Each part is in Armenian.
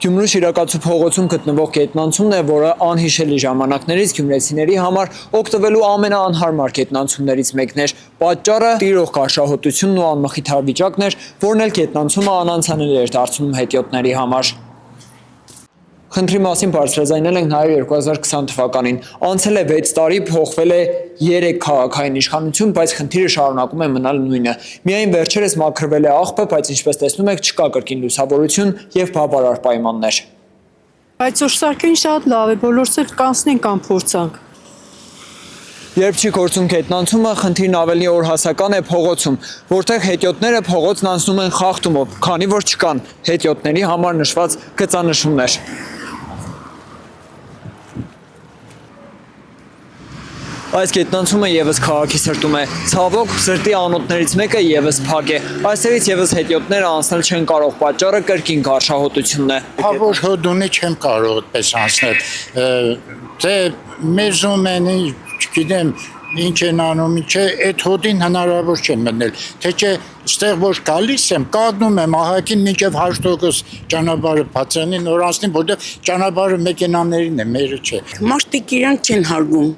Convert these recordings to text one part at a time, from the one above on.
Գյումրու Շիրակացու փողոցում գտնվող գետնանցումն է, որը անհիշելի ժամանակներից գյումրեցիների համար օգտվելու ամենաանհարմար գետնանցումներից մեկն էր։ Պատճառը տիրող գարշահոտությունն ու անմխիթար վիճակն էր, որն էլ գետնանցումը անանցանելի էր դարձնում հետիոտների համար։ Խնդրի մասին բարձրաձայնել ենք նաև 2020 թվականին։ Անցել է 6 տարի, փոխվել է 3 քաղաքային իշխանություն, բայց խնդիրը շարունակում է մնալ նույնը։ Միայն վերջերս մաքրվել է աղբը, բայց ինչպես տեսնում եք, չկա կրկին լուսավորություն եւ բավարար պայմաններ։ Բայց օրսարկին շատ լավ է, բոլորս էլ կանցնենք կամ փորձանք։ Երբ չի գործում գետնանցումը, խնդիրն ավելի օրհասական է փողոցում, որտեղ հետիոտները փողոցն անցնում են խախտումով, քանի որ չկան հետիոտների համար նշված գծանշումներ։ Այս գետնանցումը եւս քաղաքի սրտում է։ Ցավոք, սրտի անոթներից մեկը եւս փակ է։ Այստեղից եւս հետիոտները անցնել չեն կարող, պատճառը կրկին գարշահոտությունն է։ Հավոր հոդունի չեմ կարող այդպես անցնել։ Դե մեզում են, չգիտեմ, ինչ են անում, չէ, այդ հոդին հնարավոր չէ մտնել։ Թե չէ, այստեղ որ գալիս եմ, կանգնում եմ ահագին մինչև 100% ճանապարհը բացանի, նոր անցնեմ, որտեղ ճանապարհը մեքենաներին է, մերը չէ։ Մարդիկ իրանք չեն հարգում։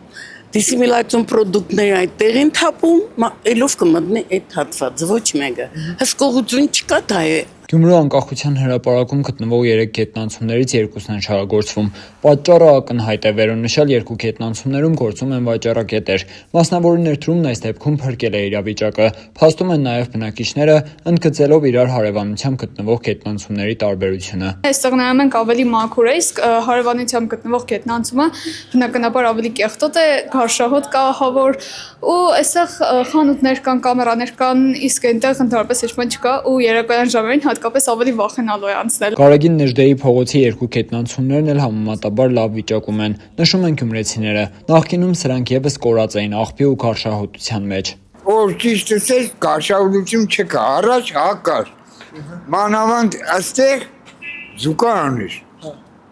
Դիսիմիլացիոն պրոդուկտներ այդտեղին թափում, ելով կմտնի այդ հատվածը, ոչ մեկը։ Հսկողություն չկա, դա է։ Գյումրու անկախության հրապարակում գտնվող 3 գետնանցումներից 2-ն են շահագործվում։ Պատճառը ակնհայտ է, վերոնշյալ 2 գետնանցումներում գործում են վաճառակետեր։ Մասնավորի ներդրումն այս դեպքում փրկել է իրավիճակը։ Փաստում են նաև բնակիչները, ընդգծելով իրար հարևանությամբ գտնվող գետնանցումների տարբերությունը։ Այստեղ նայում ենք ավելի մաքուր է, իսկ հարևանությամբ գտնվող գետնանցումը բնականաբար ավելի կեղտոտ է, գարշահոտ կա հավոր ու այստեղ խանութներ կան, կամերաներ կան, իսկ այնտեղ ընդհանրապես ոչ մի չկա ու երեկոյան ժամերին հատկապես ավելի վախենալու է անցնել։ Գարեգին Նժդեի փողոցի 2 գետնանցումներն էլ համեմատաբար լավ վիճակում են, նշում են գյումրեցիները։ Նախկինում սրանք եւս կորած էին աղբի ու գարշահոտության մեջ։ Որ ճիշտ ասել, գարշահոտություն չկա, առաջ հակար։ Մանավանդ այստեղ զուգարան էր։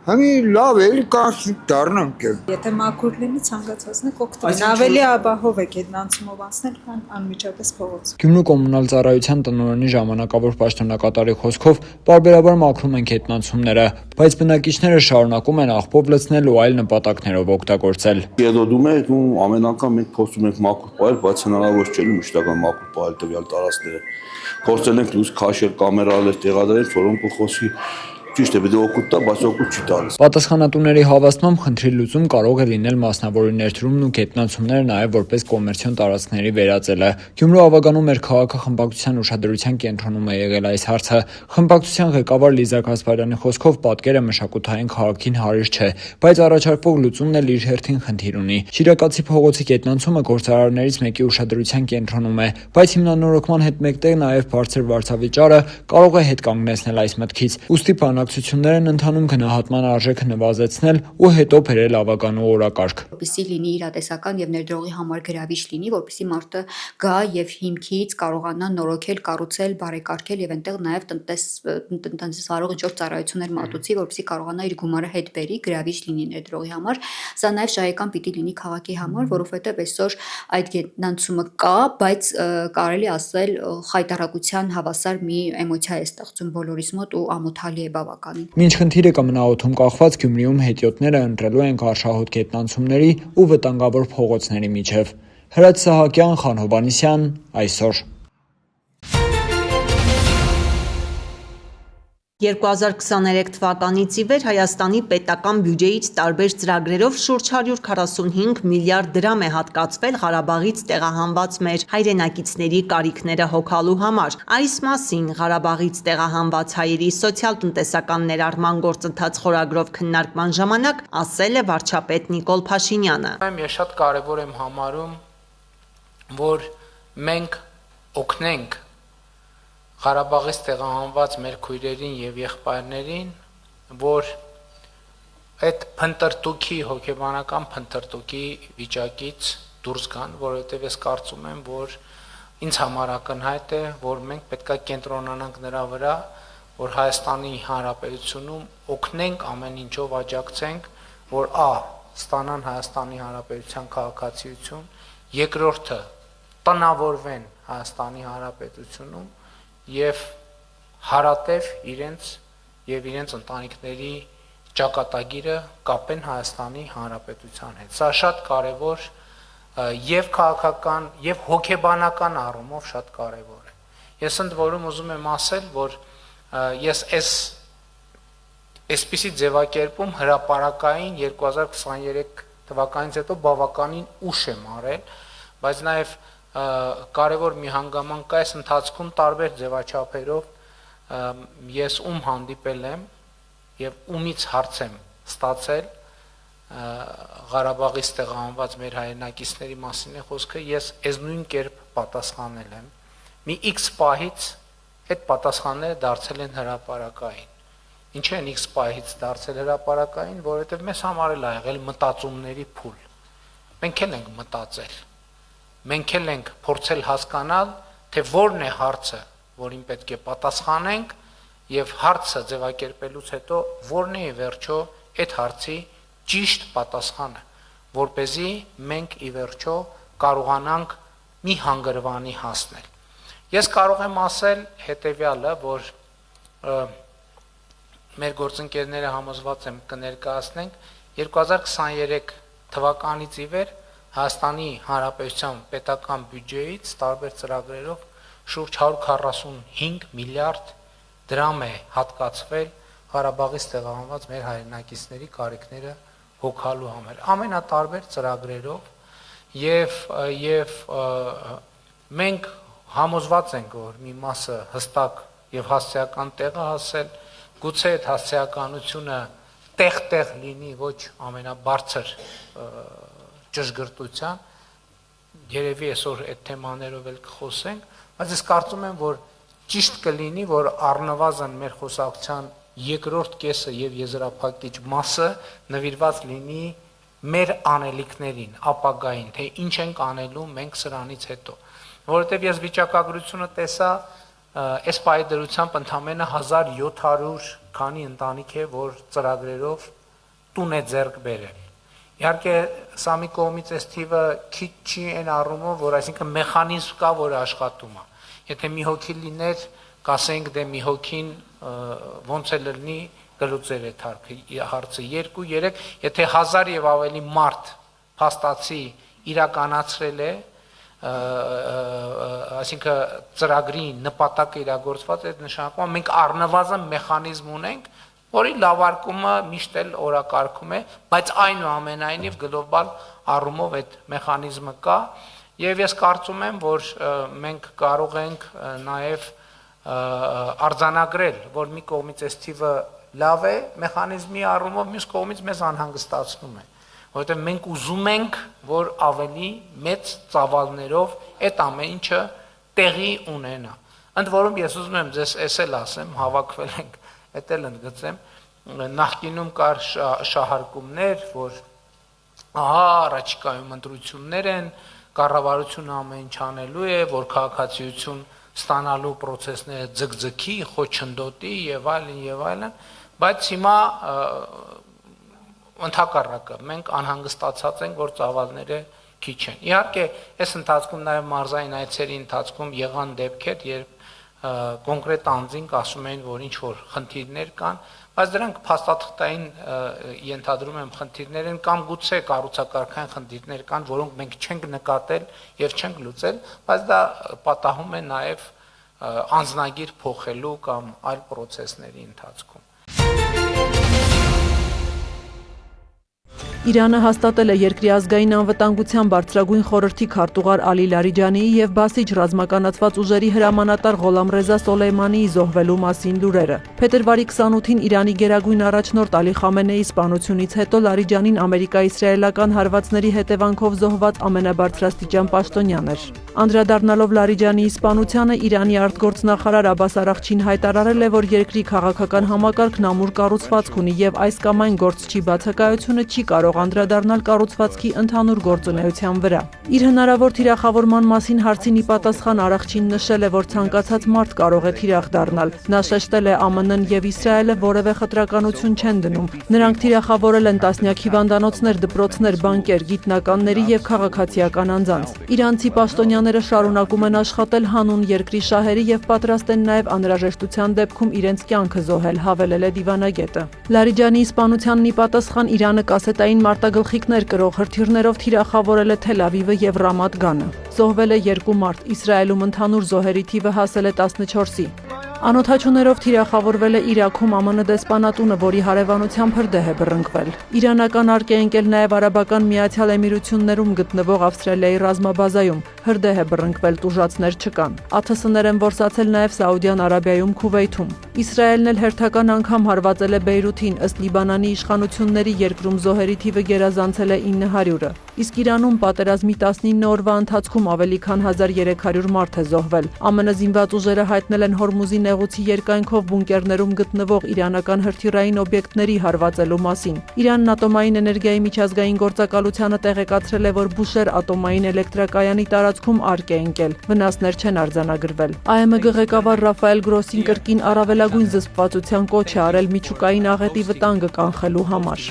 Համի լավ էլ կանցնի դառնանք։ Եթե մաքուր լինի, ցանկացածն է կօգտվել։ Ավելի ապահով է գետնանցումով անցնել, քան անմիջապես փողոց։ Գյումրու կոմունալ ծառայության տնօրենի ժամանակավոր պաշտոնակատարի խոսքով բարբերաբար մաքրում են գետնանցումները, բայց բնակիչները շարունակում են աղբով լցնել ու այլ նպատակներով օգտագործել։ Ելոդում է ու ամեն անգամ մենք փորձում ենք մաքուր պահել, բայց հնարավոր չէ մշտական մաքուր պահել տվյալ տարածքները։ Գործել ենք լույս քաշել, կամերաներ տեղադրել, որոնք կխոսի ճիշտ է, պետք է օգուտ տա, բայց օգուտ չի տալիս։ Պատասխանատուների հավաստմամբ խնդրի լուծում կարող է լինել մասնավորի ներդրումն ու գետնանցումները նաև որպես կոմերցիոն տարածքների վերածելը։ Գյումրու Ավագանում մեր քաղաքը խմբակցության ուշադրության կենտրոնում է եղել այս հարցը։ Խմբակցության ղեկավար Լիզա Գասպարյանի խոսքով պատկերը մշակութային քաղաքին հարիր չէ, բայց առաջարկվող լուծումն էլ իր հերթին խնդիր ունի։ Շիրակացի փողոցի գետնանցումը գործարարներից մեկի ուշադրության կենտրոնում է, բայց հիմնանորոգման հետ մեկտեղ նաև բարձր վարձավճարը կարող է հետ կանգնեցնել այս մտքից։ Ուստի բանակցություններ են ընթանում գնահատման արժեքը նվազեցնել ու հետո բերել Ավագանու օրակարգ։ Որպեսզի լինի իրատեսական եւ ներդրողի համար գրավիչ լինի, որպեսզի մարդը գա եւ հիմքից կարողանա նորոգել, կառուցել, բարեկարգել եւ այնտեղ նաեւ տնտեսվարող ինչ-որ ծառայություններ մատուցի, որպեսզի կարողանա իր գումարը հետ բերի, գրավիչ լինի ներդրողի համար։ Սա նաեւ շահեկան պիտի լինի քաղաքի համար, որովհետեւ այսօր այդ գետնանցումը կա, բայց կարելի ասել խայտարակության հավասար մի էմոցիա է ստեղծում բոլորիս մոտ ու ամոթալի է բավականին։ Մինչ խնդիրը կմնա օդում կախված, Գյումրիում հետիոտները ընտրելու են գարշահոտ գետնանցումների ու վտանգավոր փողոցների միջև։ Հրաչ Սահակյան, Խան Հովհաննիսյան, այսօր։ 2023 թվականից ի վեր Հայաստանի պետական բյուջեից տարբեր ծրագրերով շուրջ 145 միլիարդ դրամ է հատկացվել Ղարաբաղից տեղահանված մեր հայրենակիցների կարիքները հոգալու համար։ Այս մասին Ղարաբաղից տեղահանված հայերի սոցիալ-տնտեսական ներառման գործընթաց խորագրով քննարկման ժամանակ ասել է վարչապետ Նիկոլ Փաշինյանը։ Ես շատ կարևոր եմ համարում, որ մենք օգնենք Ղարաբաղից տեղահանված մեր քույրերին եւ եղբայրներին, որ այդ փնտրտուքի հոգեբանական փնտրտուքի վիճակից դուրս գան, որովհետեւ ես կարծում եմ, որ ինձ համար ակնհայտ է, որ մենք պետք է կենտրոնանանք նրա վրա, որ Հայաստանի Հանրապետությունում օգնենք ամեն ինչով աջակցենք, որ ստանան Հայաստանի Հանրապետության քաղաքացիություն, երկրորդը տնավորվեն Հայաստանի Հանրապետությունում եւ հարատև իրենց եւ իրենց ընտանիքների ճակատագիրը կապեն Հայաստանի Հանրապետության հետ։ Սա շատ կարևոր եւ քաղաքական եւ հոգեբանական առումով շատ կարևոր է։ Ես ընդ որում ուզում եմ ասել, որ ես այսպիսի ձևակերպում հրապարակային 2023 թվականից հետո բավականին ուշ եմ արել, բայց նաեւ կարևոր մի հանգամանք կա, այս ընթացքում տարբեր ձևաչափերով ես հանդիպել եմ եւ ումից հարց եմ ստացել Ղարաբաղից տեղահանված մեր հայրենակիցների մասին է խոսքը, ես այս նույն կերպ պատասխանել եմ։ Մի X պահից այդ պատասխանները դարձել են հրապարակային։ Ինչ են X պահից դարձել հրապարակային, որովհետեւ մեզ համար էլ ա եղել մտածումների փուլ։ Մենք էլ ենք մտածել։ Մենք էլ ենք փորձել հասկանալ, թե որն է հարցը, որին պետք է պատասխանենք, եւ հարցը ձևակերպելուց հետո որն է վերջո այդ հարցի ճիշտ պատասխանը, որպեսզի մենք ի վերջո կարողանանք մի հանգրվանի հասնել։ Ես կարող եմ ասել հետեւյալը, որ մեր գործընկերները համոզված եմ կներկայացնենք 2023 թվականից ի վեր Հայաստանի Հանրապետության պետական բյուջեից տարբեր ծրագրերով շուրջ 145 միլիարդ դրամ է հատկացվել Ղարաբաղից տեղահանված մեր հայրենակիցների կարիքները հոգալու համար ամենատարբեր ծրագրերով եւ մենք համոզված ենք, որ մի մասը հստակ եւ հասցեական տեղ է հասել, գուցե այդ հասցեականությունը տեղ լինի ոչ ամենաբարձր ճշգրտության, երևի այսօր այդ թեմաներով էլ կխոսենք, բայց ես կարծում եմ, որ ճիշտ կլինի, որ առնվազն մեր խոսակցության երկրորդ կեսը եւ եզրափակիչ մասը նվիրված լինի մեր անելիքներին, ապագային, թե ինչ ենք անելու մենք սրանից հետո, որովհետեւ ես վիճակագրությունը տեսա, այս պայդրությամբ ընդամենը 1700 քանի ընտանիք է, որ ծրագրերով տուն է ձեռք բերել։ Իհարկե, սա մի կողմից այս թիվը քիչ չի այն առումով, որ այսինքն մեխանիզմ կա, որը աշխատում է։ Եթե մի հոգի լիներ, կասենք դե մի հոգին ոնց է լինի գլուծեր այդ հարցը 2-3, եթե 1000 եւ ավելի մարդ փաստացի իրականացրել է, այսինքն ծրագրի նպատակը իրագործված է, նշանակում է մենք առնվազն մեխանիզմ ունենք, որի լավարկումը միշտ էլ օրակարգում է, բայց այնուամենայնիվ գլոբալ առումով այդ մեխանիզմը կա, եւ ես կարծում եմ, որ մենք կարող ենք նաեւ արձանագրել, որ մի կողմից այս թիվը լավ է մեխանիզմի առումով, մյուս կողմից մեզ անհանգստացնում է, որովհետեւ մենք ուզում ենք, որ ավելի մեծ ծավալներով այդ ամեն ինչը տեղի ունենա։ Ընդ որում ես ուզում եմ ձեզ էս էլ ասեմ, հավաքվել ենք, էդ էլ ընդգծեմ, նախկինում կար շահարկումներ, որ ահա առաջիկայում ընտրություններ են, կառավարությունը ամեն ինչ անելու է, որ քաղաքացիություն ստանալու process-ները ձգձգի, խոչընդոտի եւ այլն, բայց հիմա ընդհակառակը մենք անհանգստացած ենք, որ ծավալները քիչ են։ Իհարկե, այս ընթացքում նաեւ մարզային այցերի ընթացքում եղան դեպքեր, երբ կոնկրետ անձինք ասում էին, որ ինչ որ խնդիրներ կան, բայց դրանք փաստաթղթային ենթադրում եմ խնդիրներ են կամ գուցե կառուցակարգային խնդիրներ կան, որոնք մենք չենք նկատել եւ չենք լուծել, բայց դա պատահում է նաեւ անձնագիր փոխելու կամ այլ process-ների ընթացքում։ Իրանը հաստատել է երկրի ազգային անվտանգության բարձրագույն խորհրդի քարտուղար Ալի Լարիջանիի եւ բասիջ ռազմականացված ուժերի հրամանատար Ղոլամռեզա Սոլեյմանիի զոհվելու մասին լուրերը։ Փետրվարի 28-ին Իրանի գերագույն առաջնորդ Ալի Խամենեի սպանությունից հետո Լարիջանին ամերիկա-իսրայելական հարվածների հետևանքով զոհված ամենաբարձրաստիճան պաշտոնյան էր։ Անդրադառնալով Լարիջանիի սպանությանը Իրանի արտգործնախարար Աբբաս Արաղչին հայտարարել է, որ երկրի քաղաքական համակարգն ամուր կառուցվածք ունի եւ այս կամ այն գործչի բացակայությունը չի կարող անդրադառնալ կառուցվածքի ընդհանուր գործունեության վրա։ Իր հնարավոր թիրախավորման մասին հարցին ի պատասխան Արաղչին նշել է, որ ցանկացած մարդ կարող է թիրախ դառնալ։ Նա շեշտել է ԱՄՆ-ն եւ Իսրայելը որևէ խտրականություն չեն դնում։ Նրանք թիրախավորել են տասնյակ հիվանդանոցներ, դպրոցներ, բանկեր, գիտնականների եւ քաղաքացիական անձանց։ Իրանցի պաշտոնյան կոմերցիաները շարունակում են աշխատել հանուն երկրի շահերի եւ պատրաստ են նաեւ անհրաժեշտության դեպքում իրենց կյանքը զոհել, հավելել է դիվանագետը։ Լարիջանի իսպանությանն ի պատասխան Իրանը կասետային մարտագլխիկներ կրող հրթիռներով թիրախավորել է Թել Ավիվը եւ Ռամատ Գանը։ Զոհվել է 2 մարդ, Իսրայելում ընդհանուր զոհերի թիվը հասել է 14-ի։ Անօթաչուներով թիրախավորվել է Իրաքում ԱՄՆ դեսպանատունը, որի հարևանությամբ հրդեհ է բռնկվել։ Իրանական արգ է ընկել նաև Արաբական Միացյալ Էմիրություններում գտնվող Ավստրալիայի ռազմաբազայում, հրդեհ է բռնկվել, տուժածներ չկան։ ԱԹՍ-ներ են որսացել նաև Սաուդյան Արաբիայում, Քուվեյթում։ Իսրայելն էլ հերթական անգամ հարվածել է Բեյրութին, ըստ Լիբանանի իշխանությունների երկրում զոհերի թիվը գերազանցել է 900-ը։ Իսկ Իրանում պատերազմի 19 օրվա ընթացքում ավելի քան 1300 մարդ է զոհվել։ ԱՄՆ զինված ուժերը հայտնել են Հորմուզի նեղուցի երկայնքով բունկերներում գտնվող իրանական հրթիռային օբյեկտների հարվածելու մասին։ Իրանն ատոմային էներգիայի միջազգային գործակալությանը տեղեկացրել է, որ Բուշեր ատոմային էլեկտրակայանի տարածքում արգ է ընկել։ Վնասներ չեն արձանագրվել։ ԱՄԳ ղեկավար Ռաֆայել Գրոսին կրկին առավելագույն զսպվածության կոչ է արել միջուկային աղետի վտանգը կանխելու համար։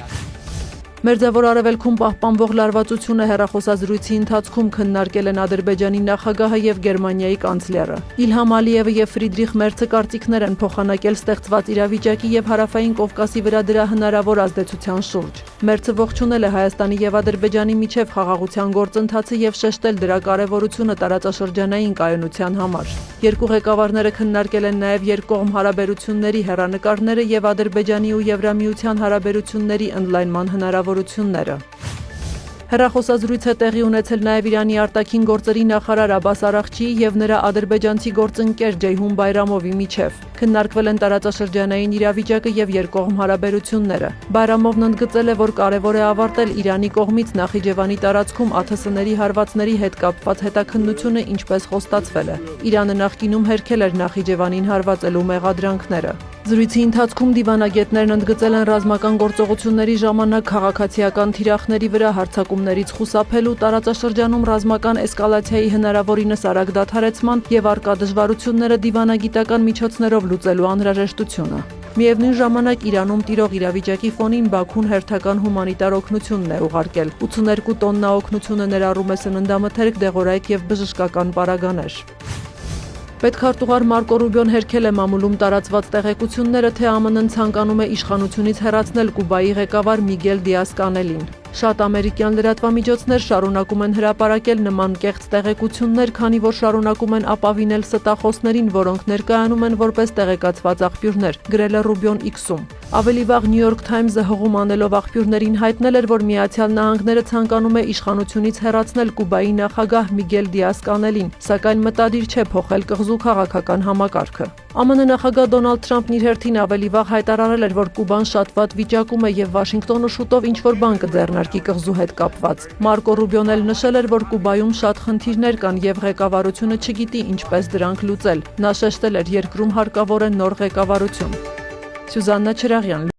Մերձավոր Արևելքում պահպանվող լարվածությունը հեռախոսազրույցի ընթացքում քննարկել են Ադրբեջանի նախագահը եւ Գերմանիայի կանցլերը։ Իլհամ Ալիևը եւ Ֆրիդրիխ Մերցը կարծիքներ են փոխանակել ստեղծված իրավիճակի եւ Հարավային Կովկասի վրա դրա հնարավոր ազդեցության շուրջ։ Մերցը ողջունել է Հայաստանի եւ Ադրբեջանի միջև խաղաղության գործընթացը եւ շեշտել դրա կարեւորությունը տարածաշրջանային կայունության համար։ Երկու ղեկավարները քննարկել են նաեւ երկկողմ հարաբերությունների հեռանկարները եւ Ադրբեջանի ու Եվրամիության հարաբերությունների ընդլայնման հնարավորությունները։ Հեռախոսազրույց է տեղի ունեցել նաև Իրանի արտաքին գործերի նախարար Աբաս Արաղչիի եւ նրա ադրբեջանցի գործընկեր Ջեյհուն Բայրամովի միջև։ Քննարկվել են տարածաշրջանային իրավիճակը եւ երկկողմ հարաբերությունները։ Բայրամովն ընդգծել է, որ կարևոր է ավարտել Իրանի կողմից Նախիջևանի տարածքում ԱԹՍ-ների հարվածների հետ կապված հետաքննությունը, ինչպես խոստացվել է։ Իրանը նախկինում հերքել էր Նախիջևանին հարվածելու մեղադրանքները։ Զրույցի ընթացքում դիվանագետներն ընդգծել են ռազմական գործողությունների ժամանակ քաղաքացիական թիրախների վրա հարձակումներից խուսափելու, տարածաշրջանում ռազմական էսկալացիայի հնարավորինս արագ դադարեցման եւ առկա դժվարությունները դիվանագիտական միջոցներով լուծելու անհրաժեշտությունը։ Միևնույն ժամանակ Իրանում տիրող իրավիճակի ֆոնին Բաքուն հերթական հումանիտար օգնությունն է ուղարկել։ 82 տոննա օգնությունը ներառում է սննդամթերք, դեղորայք եւ բժշկական պարագաներ։ Պետքարտուղար Մարկո Ռուբիոն հերքել է մամուլում տարածված տեղեկությունները, թե ԱՄՆ-ն ցանկանում է իշխանությունից հեռացնել Կուբայի ղեկավար Միգել Դիազ-Կանելին։ Շատ ամերիկյան լրատվամիջոցներ շարունակում են հրապարակել նման կեղծ տեղեկություններ, քանի որ շարունակում են ապավինել ստախոսներին, որոնք ներկայանում են որպես տեղեկացված աղբյուրներ, գրել է Ռուբիոն X-ում։ Ավելի վաղ New York Times-ը հղում անելով աղբյուրներին հայտնել էր, որ Միացյալ Նահանգները ցանկանում է իշխանությունից հեռացնել Կուբայի նախագահ Միգել Դիազ-Կանելին, սակայն մտադիր չէ փոխել կղզու քաղաքական համակարգը։ ԱՄՆ նախագահ Դոնալդ Թրամփն իր հերթին ավելի վաղ հայտարարել էր, որ Կուբան շատ վատ վիճակում է եւ Վաշինգտոնը շուտով ինչ-որ բան կձեռնարկի կղզու հետ կապված։ Մարկո Ռուբիոն էլ նշել էր, որ Կուբայում շատ խնդիրներ կան եւ ղեկավարությունը չգիտի ինչպես դրանք լուծել։ Նա շեշտել էր, երկրում հարկավոր է նոր ղեկավարություն։ Սյուզաննա Չրաղյան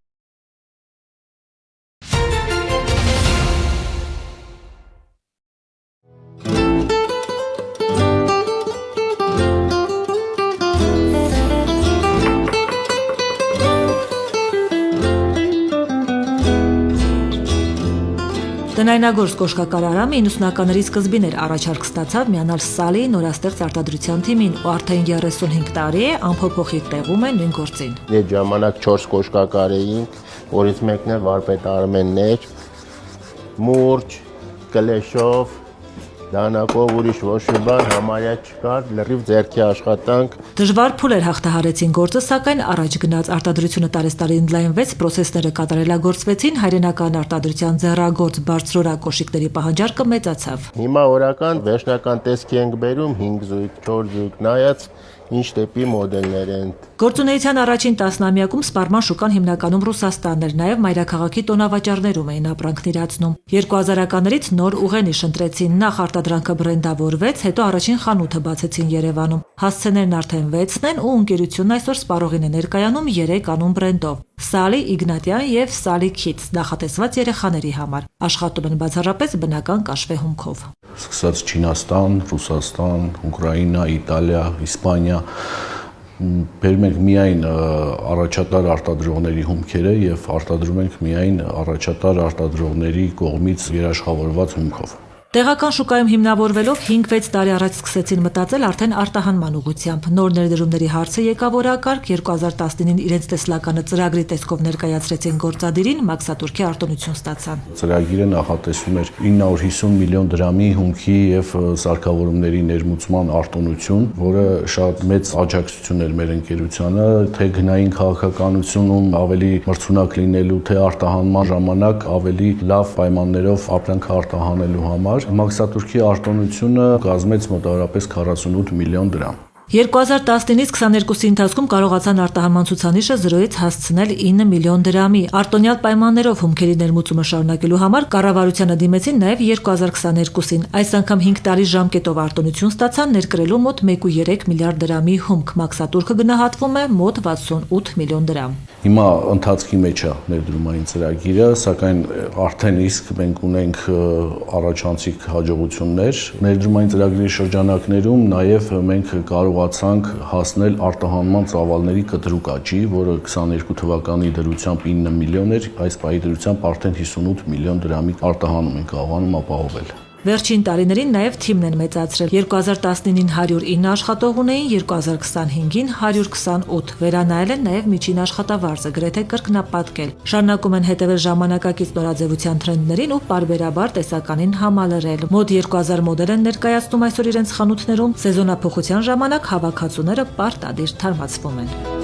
Տնայնագործ կոշկակարարամը 90-ականների սկզբին էր առաջարկ ստացավ միանալ Սալի նորաստեղծ արտադրության թիմին ու արդեն 35 տարի է անփոփոխիկ տեղում է նույն գործին։ Այդ ժամանակ 4 կոշկակար էինք, որից մեկն էլ վարպետ Արմենն էր, մուրճ, կլեշով, դանակով ուրիշ ոչ մի բան համարյա չկար, լրիվ ձեռքի աշխատանք։ Դժվար փուլեր հաղթահարեցին գործը, սակայն առաջ գնաց արտադրությունը տարեստարի ընդլայնվեց, պրոցեսները կատարելագործվեցին, հայրենական արտադրության ձեռագործ բարձրորակ կոշիկների պահանջարկը մեծացավ։ Հիմա օրական վերջնական տեսքի ենք բերում 5 զույգ, 4 զույգ, նայած ինչ տեպի մոդելներ են։ Գործունեության առաջին տասնամյակում սպառման շուկան հիմնականում Ռուսաստանն էր, նաև մայրաքաղաքի տոնավաճառներում էին ապրանքն իրացնում։ 2000-ականներից նոր ուղենիշ ընտրեցին, նախ արտադրանքը բրենդավորվեց, հետո առաջին խանութը բացեցին Երևանում։ Հասցեներն արդեն 6-ն են ու ընկերությունն այսօր սպառողին է ներկայանում 3 անուն բրենդով՝ Սալի, Իգնատյան եւ Սալի Քիդս, նախատեսված երեխաների համար։ Աշխատում են բացառապես բնական կաշվե հումքով։ Սկսած Չինաստան, Ռուսաստան, Ուկրաինա, Իտալիա, Իսպանիա բերում ենք միայն առաջատար արտադրողների հումքերը եւ արտադրում ենք միայն առաջատար արտադրողների կողմից երաշխավորված հումքով։ Տեղական շուկայում հիմնավորվելով 5-6 տարի առաջ սկսեցին մտածել արդեն արտահանման ուղղությամբ։ Նոր ներդրումների հարցը եկավ օրակարգ, 2019-ին իրենց տեսլականը ծրագրի տեսքով ներկայացրեցին գործադիրին, մաքսատուրքի արտոնություն ստացան։ Ծրագիրը նախատեսում էր 950 միլիոն դրամի հումքի եւ սարքավորումների ներմուծման արտոնություն, որը շատ մեծ աջակցություն էր մեր ընկերությանը, թե գնային քաղաքականությունում ավելի մրցունակ լինելու, թե արտահանման ժամանակ ավելի լավ պայմաններով ապրանքը արտահանելու համար։ Մաքսատուրքի արտոնությունը կազմեց մոտավորապես 48 միլիոն դրամ։ 2019-ից 22-ի ընթացքում կարողացան արտահանման ցուցանիշը 0-ից հասցնել 9 միլիոն դրամի։ Արտոնյալ պայմաններով հումքերի ներմուծումը շարունակելու համար կառավարությանը դիմեցին նաև 2022-ին։ Այս անգամ 5 տարի ժամկետով արտոնություն ստացան ներկրելու մոտ 1.3 միլիարդ դրամի հումք։ Մաքսատուրքը գնահատվում է մոտ 68 միլիոն դրամ։ Հիմա ընթացքի մեջ է ներդրումային ծրագիրը, սակայն արդեն իսկ մենք ունենք առաջանցիկ հաջողություններ։ Ներդրումային ծրագրի շրջանակներում նաև մենք կարողացանք հասնել արտահանման ծավալների կտրուկ աճի, որը 22 թվականի դրությամբ 9 միլիոն էր, այս պահի դրությամբ արդեն 58 միլիոն դրամի արտահանում ենք կարողանում ապահովել։ Վերջին տարիներին նաև թիմն են մեծացրել։ 2019-ին 109 աշխատող ունեին, 2025-ին 128։ Վերանայել են նաև միջին աշխատավարձը, գրեթե կրկնապատկել։ Շարունակում են հետևել ժամանակակից նորաձևության թրենդերին ու պարբերաբար տեսականին համալրել։ Մոտ 2000 մոդել են ներկայացնում այսօր իրենց խանութներում։ Սեզոնափոխության ժամանակ հավաքածուները պարտադիր թարմացվում են։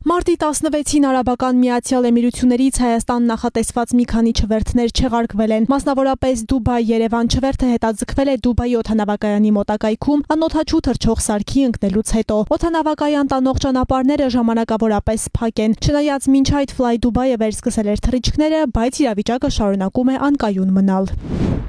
Մարտի 16-ին Արաբական Միացյալ Էմիրություններից Հայաստան նախատեսված մի քանի չվերթներ չեղարկվել են։ Մասնավորապես Դուբայ-Երևան չվերթը հետաձգվել է Դուբայի օդանավակայանի մոտակայքում անօդաչու թռչող սարքի ընկնելուց հետո։ Օդանավակայան տանող ճանապարհները ժամանակավորապես փակ են։ Չնայած մինչ այդ Fly Dubai-ը վերսկսել էր թռիչքները, բայց իրավիճակը շարունակում է անկայուն մնալ։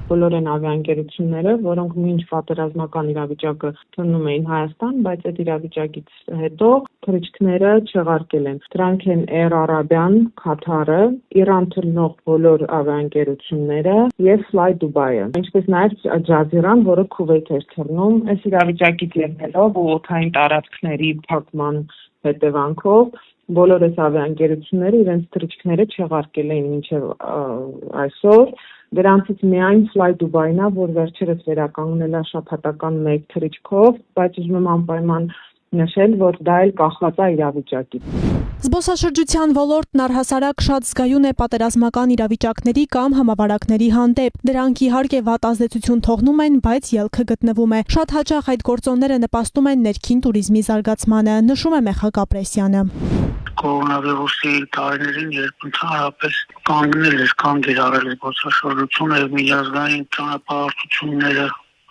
Բոլոր են ավիաընկերությունները, որոնք մինչ պատերազմական իրավիճակը թռնում էին Հայաստան, բայց այդ իրավիճակից հետո թռիչքները չեղարկել են։ Դրանք են Air Arabian, Qatar-ը, Իրան թռնող բոլոր ավիաընկերությունները եւ Fly Dubai-ը, ինչպես նաեւ Jazeera-ն, որը Քուվեյթ էր թռնում։ Այս իրավիճակից ելնելով ու օդային տարածքների փակման հետևանքով բոլոր այս ավիաընկերությունները իրենց թռիչքները չեղարկել էին մինչեւ այսօր։ Դրանցից միայն Fly Dubai-ն է, որ վերջերս վերականգնել է շաբաթական 1 թռիչքով, բայց ուզում եմ անպայման նշել, որ դա էլ կախված է իրավիճակից։ Զբոսաշրջության ոլորտն առհասարակ շատ զգայուն է պատերազմական իրավիճակների կամ համավարակների հանդեպ։ Դրանք իհարկե վատ ազդեցություն թողնում են, բայց ելքը գտնվում է։ Շատ հաճախ այդ գործոնները նպաստում են ներքին туриզմի զարգացմանը, նշում է Մեխակ Ապրեսյանը։ Կորոնավիրուսի տարիներին, երբ ընդհանրապես կանգնել էր, կանգ էր առել զբոսաշրջությունը եւ միջազգային ճանապարհորդությունները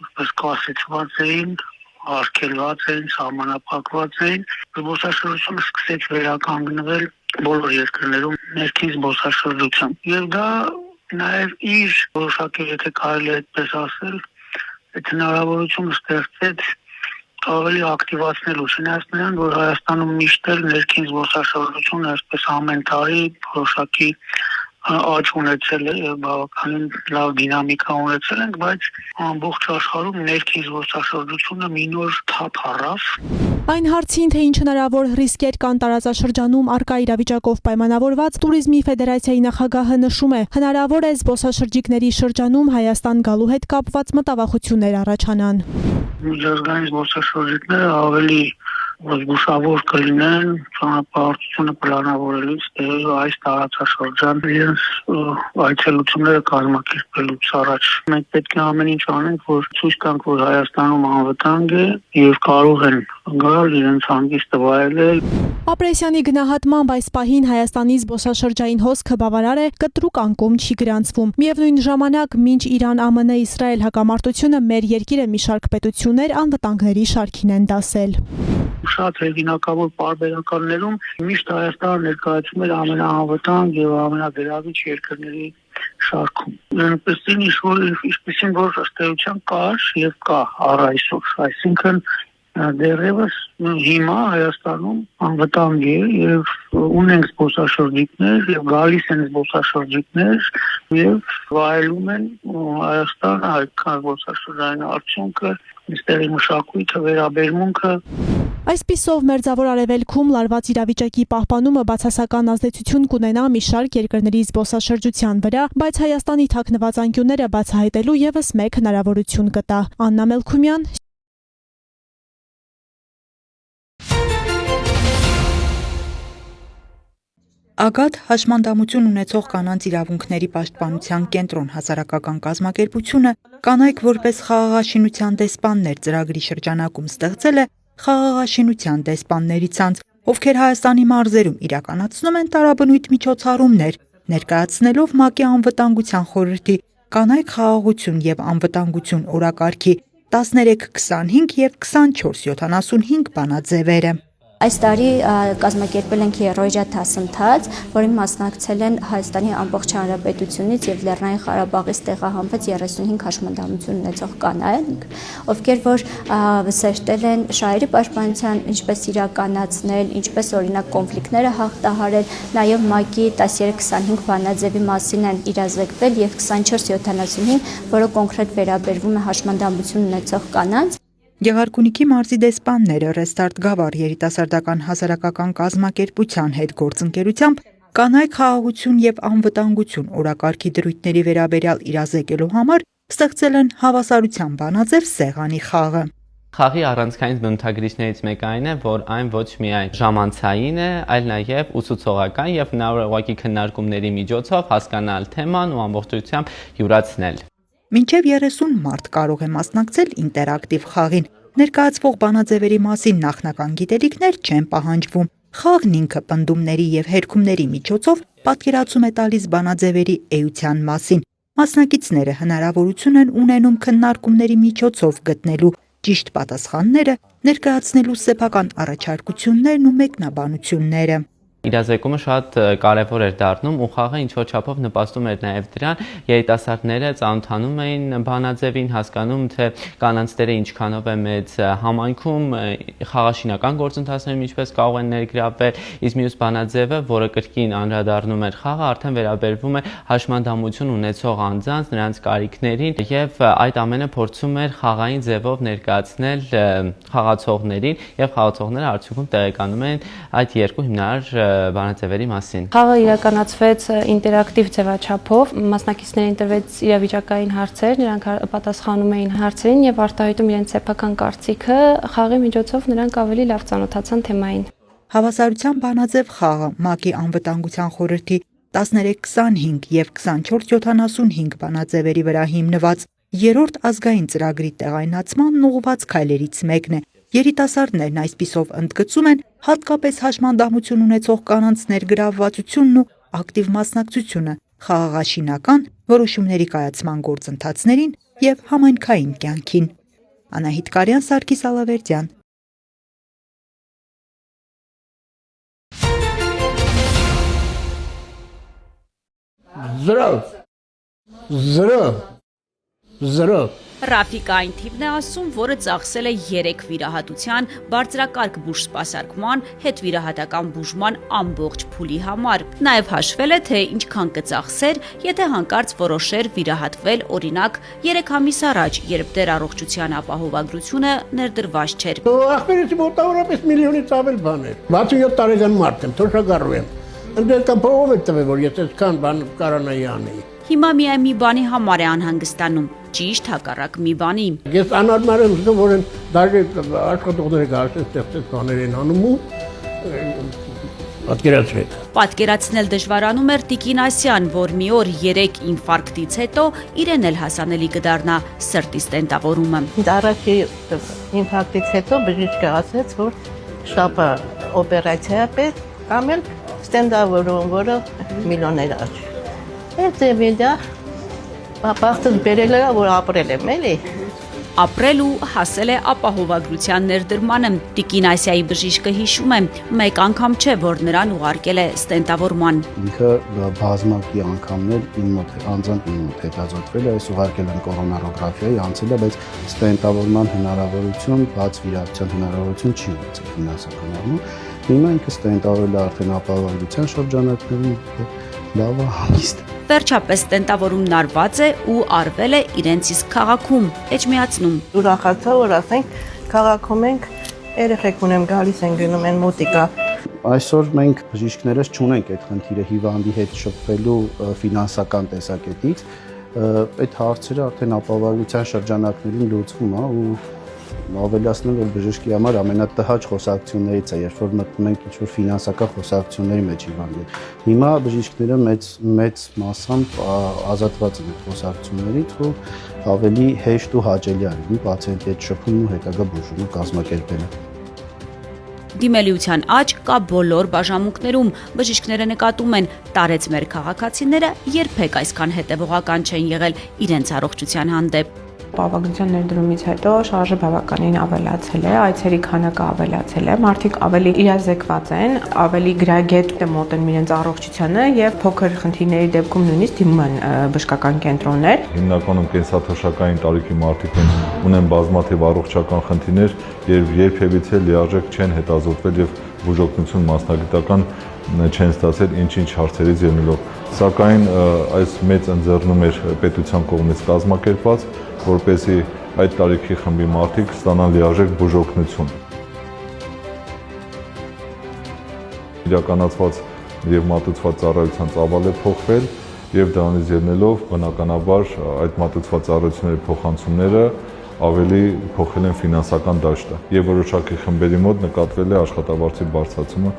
որպես կասեցված էին, արգելված էին, սահմանափակված էին, զբոսաշրջությունը սկսեց վերականգնվել բոլոր երկրներում ներքին զբոսաշրջությամբ։ Եվ դա նաեւ իր որոշակի, եթե կարելի է այդպես ասել, այդ հնարավորությունը ստեղծեց ավելի ակտիվացնելու, չնայած նրան, որ Հայաստանում միշտ էլ ներքին զբոսաշրջությունը այսպես ամեն տարի որոշակի աճ ունեցել է եւ բավականին լավ դինամիկա ունեցել ենք, բայց ամբողջ աշխարհում ներքին զբոսաշրջությունը մի նոր թափ առավ։ Այն հարցին, թե ինչ հնարավոր ռիսկեր կան տարածաշրջանում առկա իրավիճակով պայմանավորված, Տուրիզմի ֆեդերացիայի նախագահը նշում է, հնարավոր է զբոսաշրջիկների շրջանում Հայաստան գալու հետ կապված մտավախություններ առաջանան։ Միջազգային զբոսաշրջիկները ավելի զգուշավոր կլինեն ճանապարհորդությունը պլանավորելուց այս տարածաշրջան իրենց այցելությունները կազմակերպելուց առաջ։ Մենք պետք է ամեն ինչ անենք, որ ցույց տանք, որ Հայաստանում անվտանգ է եւ կարող են գալ իրենց հանգիստը վայելել։ Ապրեսյանի գնահատմամբ այս պահին Հայաստանի զբոսաշրջային հոսքը բավարար է, կտրուկ անկում չի գրանցվում։ Միևնույն ժամանակ, մինչ Իրան-ԱՄՆ-Իսրայել հակամարտությունը մեր երկիրը մի շարք պետություններ անվտանգների շարքին են դասել։ Շատ հեղինակավոր պարբերականներում միշտ Հայաստանը ներկայացում էր ամենաանվտանգ եւ ամենագրավիչ երկրների շարքում։ Այնպեսին ինչպեսին որ ըստ էության կար եւ կա առ այսօր, այսինքն դեռևս հիմա Հայաստանում անվտանգ է եւ ունենք զբոսաշրջիկներ եւ գալիս են զբոսաշրջիկներ եւ վայելում են Հայաստանը, հայկական զբոսաշրջային արդյունքը, այստեղի մշակույթը, վերաբերմունքը։ Այսպիսով Մերձավոր Արևելքում լարված իրավիճակի պահպանումը բացասական ազդեցություն կունենա մի շարք երկրների զբոսաշրջության վրա, բայց Հայաստանի թաքնված անկյունները բացահայտելու եւս մեկ հնարավորություն կտա։ Աննա Մելքումյան, Ագատ հաշմանդամություն ունեցող կանանց իրավունքների պաշտպանության կենտրոն հասարակական կազմակերպությունը կանայք որպես խաղաղաշինության դեսպաններ ծրագրի շրջանակում ստեղծել է խաղաղաշինության դեսպանների ցանց, ովքեր Հայաստանի մարզերում իրականացնում են տարաբնույթ միջոցառումներ, ներկայացնելով ՄԱԿ-ի անվտանգության խորհրդի կանայք խաղաղություն եւ անվտանգություն օրակարգի 1325 եւ 2475 բանաձևերը։ Այս տարի կազմակերպել ենք երրորդ դասընթաց, որին մասնակցել են Հայաստանի ամբողջ հանրապետությունից եւ Լեռնային Ղարաբաղից տեղահանված 35 հաշմանդամություն ունեցող կանայք, ովքեր որ սերտել են շահերի պաշտպանության, ինչպես իրականացնել, ինչպես օրինակ կոնֆլիկտները հաղթահարել, նաեւ ՄԱԿ-ի 1325 բանաձևի մասին են իրազեկվել եւ 2475, որը կոնկրետ վերաբերվում է հաշմանդամություն ունեցող կանանց։ Գեղարքունիքի մարզի դեսպանները Restart Գավառ երիտասարդական հասարակական կազմակերպության հետ գործընկերությամբ կանայք խաղաղություն եւ անվտանգություն օրակարգի դրույթների վերաբերյալ իրազեկելու համար ստեղծել են հավասարության բանաձև սեղանի խաղը։ Խաղի առանցքային բնութագրիչներից մեկը այն է, որ այն ոչ միայն ժամանցային է, այլ նաև ուսուցողական եւ հնարավոր է ուղղակի քննարկումների միջոցով հասկանալ թեման ու ամբողջությամբ յուրացնել։ Մինչև 30 մարդ կարող է մասնակցել ինտերակտիվ խաղին։ Ներկայացվող բանաձևերի մասին նախնական գիտելիքներ չեն պահանջվում։ Խաղն ինքը պնդումների եւ հերքումների միջոցով պատկերացում է տալիս բանաձևերի էության մասին։ Մասնակիցները հնարավորություն են ունենում քննարկումների միջոցով գտնելու ճիշտ պատասխանները, ներկայացնելու սեփական առաջարկություններն ու մեկնաբանությունները։ Իրազեկումը շատ կարևոր էր դառնում ու խաղը ինչ-որ չափով նպաստում էր նաև դրան, երիտասարդները ծանոթանում էին բանաձևին, հասկանում թե կանանց դերը ինչքանով է մեծ համայնքում, խաղաշինական գործընթացներում ինչպես կարող են ներգրավվել, իսկ մյուս բանաձևը, որը կրկին անդրադառնում էր խաղը, արդեն վերաբերվում է հաշմանդամություն ունեցող անձանց, նրանց կարիքներին եւ այդ ամենը փորձում էր խաղային ձևով ներկայացնել խաղացողներին եւ խաղացողները արդյունքում տեղեկանում են այդ երկու հիմնարար բանաձևերի մասին։ Խաղը իրականացվեց ինտերակտիվ ձևաչափով, մասնակիցներին տրվեց իրավիճակային հարցեր, նրանք պատասխանում էին հարցերին եւ արտահայտում իրենց սեփական կարծիքը, խաղի միջոցով նրանք ավելի լավ ծանոթացան թեմային։ Հավասարության բանաձև խաղը ՄԱԿ-ի անվտանգության խորհրդի 1325 եւ 2475 բանաձևերի վրա հիմնված երրորդ ազգային ծրագրի տեղայնացման ուղղված քայլերից մեկն է։ Երիտասարդներն այսպիսով ընդգծում են հատկապես հաշմանդամություն ունեցող կանանց ներգրավվածությունն ու ակտիվ մասնակցությունը խաղաղաշինական որոշումների կայացման գործընթացներին եւ համայնքային կյանքին։ Անահիտ Կարյան, Սարգիս Ալավերդյան։ Զրո Ռաֆիկը այն թիվն է ասում, որը ծախսել է 3 վիրահատության, բարձրակարգ բուժ սպասարկման, հետվիրահատական բուժման ամբողջ փուլի համար։ Նաև հաշվել է, թե ինչքան կծախսեր, եթե հանկարծ որոշեր վիրահատվել, օրինակ, 3 ամիս առաջ, երբ դեռ առողջության ապահովագրությունը ներդրված չէր։ Ախպերից մոտավորապես միլիոնից ավել բան է։ 67 տարեկան մարդ եմ, թոշակառու եմ։ Ընդդեմ կամ փողով է տվել, որ եթե այսքան բան կարանայի անեի։ Հիմա միայն մի բանի համար է անհանգստանում, ճիշտ հակառակ մի բանի։ Ես անարմար եմ զգում, որ դաժե աշխատողները գարշեն ստեղծեց բաներ են անում ու պատկերացրեք։ Պատկերացնել դժվարանում էր Տիկին Ասյան, որ մի օր 3 ինֆարկտից հետո իրեն էլ հասանելի կդառնա սրտի ստենտավորումը։ Առաջի ինֆարկտից հետո բժիշկը ասաց, որ շապը օպերացիա պետք կամ էլ ստենտավորում, որը միլիոններ աճ։ Այդ վիդա բախտս բերել է, որ ապրել եմ, էլի։ Ապրել ու հասել է ապահովագրության ներդրմանը։ Տիկին Ասիայի բժիշկը հիշում է, մեկ անգամ չէ, որ նրան ուղարկել է ստենտավորման։ Ինքը բազմակի անգամներ իմ մոտ անձամբ իմ մոտ հետազոտվել է, այս ուղարկել են կորոնարոգրաֆիայի, անցել է, բայց ստենտավորման հնարավորություն, բաց վիրահատության հնարավորություն չի ունեցել ֆինանսական առումով։ Հիմա ինքը ստենտավորել է արդեն ապահովագրության շրջանակներում, լավ է, հանգիստ։ Վերջապես ստենտավորումն արված է ու արվել է իրենց իսկ քաղաքում, էջմիածնում։ Ուրախացա, որ ասենք քաղաքում ենք Երեխեք ունեմ գալիս են գնում են մոտիկա։ Այսօր մենք բժիշկներս չունենք այդ խնդիրը հիվանդի հետ շփվելու ֆինանսական տեսակետից, այդ հարցերը արդեն ապահովության շրջանակներում լուծվում է ու ավելացնել որ բժշկի համար ամենատհաճ խոսակցություններից է, երբ որ մտնում ենք ինչ-որ ֆինանսական խոսակցությունների մեջ հիվանդի։ Հիմա բժիշկները մեծ մասամբ ազատված են այդ խոսակցություններից ու ավելի հեշտ ու հաճելի է լինում պացիենտի հետ շփումն ու հետագա բուժումը կազմակերպելը։ Դիմելիության աճ կա բոլոր բաժանմունքներում։ Բժիշկները նկատում են, տարեց մեր քաղաքացիները երբեք այսքան հետևողական չեն եղել իրենց առողջության հանդեպ։ Ապահովության ներդրումից հետո շարժը բավականին ավելացել է, այցերի քանակը ավելացել է, մարդիկ ավելի իրազեկված են, ավելի գրագետ մոտեն իրենց առողջությանը եւ փոքր խնդիրների դեպքում նույնիսկ դիմում են բժշկական կենտրոններ։ Հիմնականում կենսաթոշակային տարիքի մարդիկ ունեն բազմաթիվ առողջական խնդիրներ, երբևիցե լիարժեք չեն հետազոտվել եւ բուժօգնություն մասնագիտական չեն ստացել ինչ-ինչ հարցերից ելնելով։ Սակայն այս մեծ ընձեռնում էր պետության կողմից կազմակերպված, որպեսզի այդ տարիքի խմբի մարդիկ ստանան լիարժեք բուժօգնություն։ Իրականացված եւ մատուցված ծառայության ծավալ է փոխվել եւ դրանից ելնելով բնականաբար այդ մատուցված ծառայությունների փոխանցումները ավելի փոխել են ֆինանսական դաշտը եւ որոշակի խմբերի մոտ նկատվել է աշխատավարձի բարձրացումը։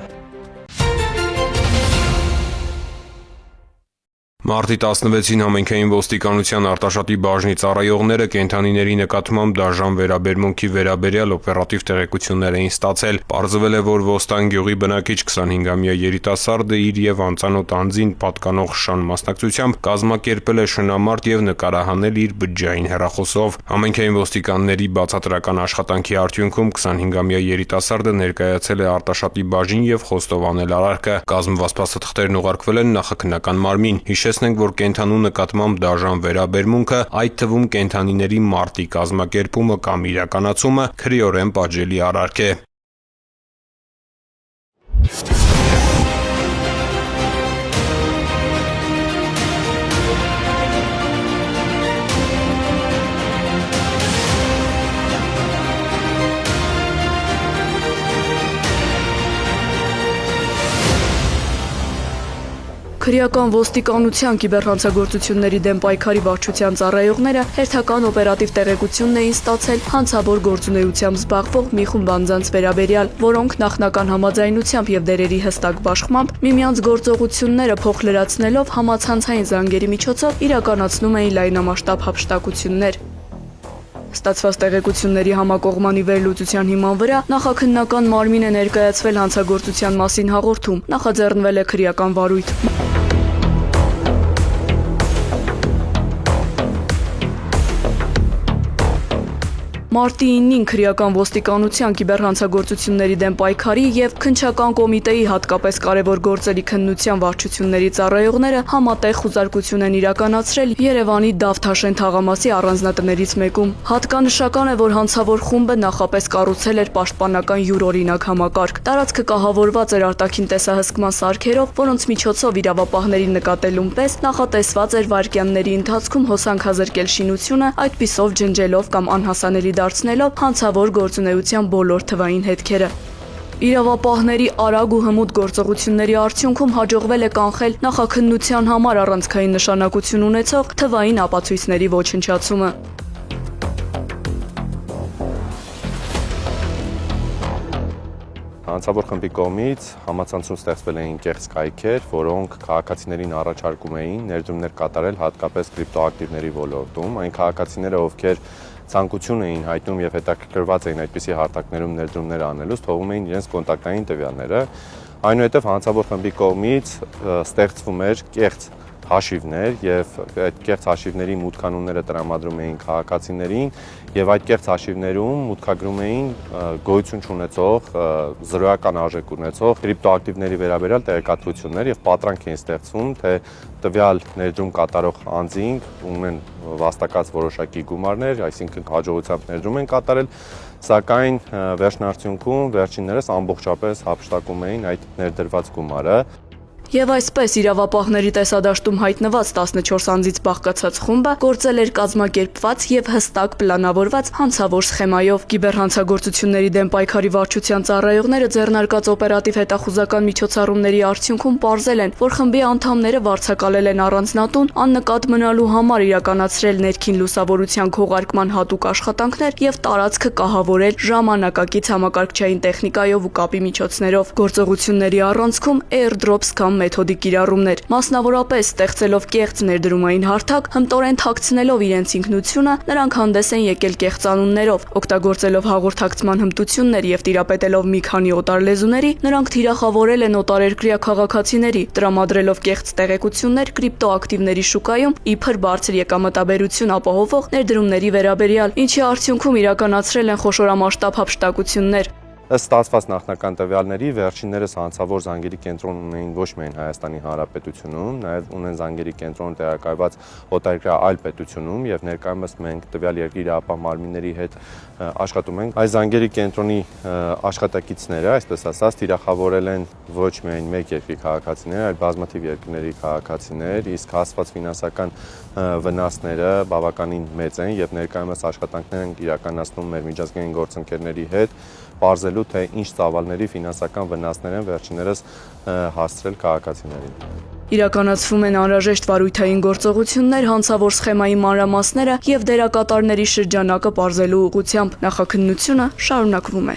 Մարտի 16-ին համայնքային ոստիկանության Արտաշատի բաժնի ծառայողները կենդանիների նկատմամբ դաժան վերաբերմունքի վերաբերյալ օպերատիվ տեղեկություններ էին ստացել։ Պարզվել է, որ Ոստան գյուղի բնակիչ 25-ամյա երիտասարդը իր եւ անծանոթ անձին պատկանող շան մասնակցությամբ կազմակերպել է շնամարտ եւ նկարահանել իր բջջային հեռախոսով։ Համայնքային ոստիկանների բացատրական աշխատանքի արդյունքում 25-ամյա երիտասարդը ներկայացել է Արտաշատի բաժին եւ խոստովանել արարքը։ Կազմված փաստաթղթերն ուղարկվել են նախաքննական մարմին։ Հիշեցնենք, որ կենդանու նկատմամբ դաժան վերաբերմունքը, այդ թվում կենդանիների մարտի կազմակերպումը կամ իրականացումը քրեորեն պատժելի արարք է։ Քրեական ոստիկանության կիբերհանցագործությունների դեմ պայքարի վարչության ծառայողները հերթական օպերատիվ տեղեկությունն էին ստացել հանցավոր գործունեությամբ զբաղվող մի խումբ անձանց վերաբերյալ, որոնք նախնական համաձայնությամբ եւ դերերի հստակ բաշխմամբ միմյանց գործողությունները փոխլրացնելով համացանցային զանգերի միջոցով իրականացնում էին լայնամասշտաբ հափշտակություններ։ Ստացված տեղեկությունների համակողմանի վերլուծության հիման վրա նախաքննական մարմին է ներկայացվել հանցագործության մասին հաղորդում, նախաձեռնվել է քրեական վարույթ։ Մարտի 9-ին քրեական ոստիկանության կիբերհանցագործությունների դեմ պայքարի եւ քննչական կոմիտեի հատկապես կարևոր գործերի քննության վարչությունների ծառայողները համատեղ խուզարկություն են իրականացրել Երևանի Դավթաշեն թաղամասի առանձնատներից մեկում։ Հատկանշական է, որ հանցավոր խումբը նախապես կառուցել էր պաշտպանական յուրօրինակ համակարգ։ Տարածքը կահավորված էր արտաքին տեսահսկման սարքերով, որոնց միջոցով իրավապահների նկատելուն պես նախատեսված էր վայրկյանների ընթացքում հոսանքազրկել շինությունը, այդպիսով ջնջելով կամ անհասանելի դարձնելով հանցավոր գործունեության բոլոր թվային հետքերը։ Իրավապահների արագ ու հմուտ գործողությունների արդյունքում հաջողվել է կանխել նախաքննության համար առանցքային նշանակություն ունեցող թվային ապացույցների ոչնչացումը։ Հանցավոր խմբի կողմից համացանցում ստեղծվել էին կեղծ կայքեր, որոնք քաղաքացիներին առաջարկում էին ներդրումներ կատարել հատկապես կրիպտոակտիվների ոլորտում։ Այն քաղաքացիները, ովքեր ցանկություն էին հայտնում եւ հետաքրքրված էին այդպիսի հարթակներում ներդրումներ անելուց, թողում էին իրենց կոնտակտային տվյալները։ Այնուհետև հանցավոր խմբի կողմից ստեղծվում էր կեղծ հաշիվներ եւ այդ կեղծ հաշիվների մուտքանունները տրամադրում էին քաղաքացիներին եւ այդ կեղծ հաշիվներում մուտքագրում էին գոյություն չունեցող զրոյական արժեք ունեցող կրիպտոակտիվների վերաբերյալ տեղեկատվություններ եւ պատրանք էին ստեղծվում, թե տվյալ ներդրում կատարող անձին ունեն վաստակած որոշակի գումարներ, այսինքն հաջողությամբ ներդրում են կատարել, սակայն վերջնարդյունքում վերջիններս ամբողջապես հափշտակում էին այդ ներդրված գումարը։ Եվ այսպես իրավապահների տեսադաշտում հայտնված 14 անձից բաղկացած խումբը գործել էր կազմակերպված եւ հստակ պլանավորված հանցավոր սխեմայով։ Կիբերհանցագործությունների դեմ պայքարի վարչության ծառայողները ձեռնարկած օպերատիվ հետախուզական միջոցառումների արդյունքում պարզել են, որ խմբի անդամները վարձակալել են առանձնատուն, աննկատ մնալու համար իրականացրել ներքին լուսավորության քողարկման հատուկ աշխատանքներ եւ տարածքը կահավորել ժամանակակից համակարգչային տեխնիկայով ու կապի միջոցներով։ Գործողությունների առանցքում airdrops կամ մեթոդի կիրառումներ, մասնավորապես ստեղծելով կեղծ ներդրումային հարթակ, հմտորեն թաքցնելով իրենց ինքնությունը, նրանք հանդես են եկել կեղծանուններով, օգտագործելով հաղորդակցման հմտություններ եւ տիրապետելով մի քանի օտար լեզուների, նրանք թիրախավորել են օտարերկրյա քաղաքացիների, տրամադրելով կեղծ տեղեկություններ կրիպտոակտիվների շուկայում իբր բարձր եկամտաբերություն ապահովող ներդրումների վերաբերյալ, ինչի արդյունքում իրականացրել են խոշորամասշտաբ հափշտակություններ։ Ըստ ստացված նախնական տվյալների, վերջիններս հանցավոր զանգերի կենտրոն ունեին ոչ միայն Հայաստանի Հանրապետությունում, նաև ունեն զանգերի կենտրոն տեղակայված օտարերկրյա այլ պետությունում եւ ներկայումս մենք տվյալ երկրի իրավապահ մարմինների հետ աշխատում ենք։ Այս զանգերի կենտրոնի աշխատակիցները, այսպես ասած, թիրախավորել են ոչ միայն մեկ երկրի քաղաքացիներ, այլ բազմաթիվ երկրների քաղաքացիներ, իսկ հասցված ֆինանսական վնասները բավականին մեծ են եւ ներկայումս աշխատանքներ են իրականացնում մեր միջազգային գործընկերների հետ, պարզելու թե ինչ ծավալների ֆինանսական վնասներ են վերջիններս հասցրել քաղաքացիներին։ Իրականացվում են անհրաժեշտ վարույթային գործողություններ հանցավոր սխեմայի մանրամասները եւ դերակատարների շրջանակը պարզելու ուղղությամբ։ Նախաքննությունը շարունակվում է։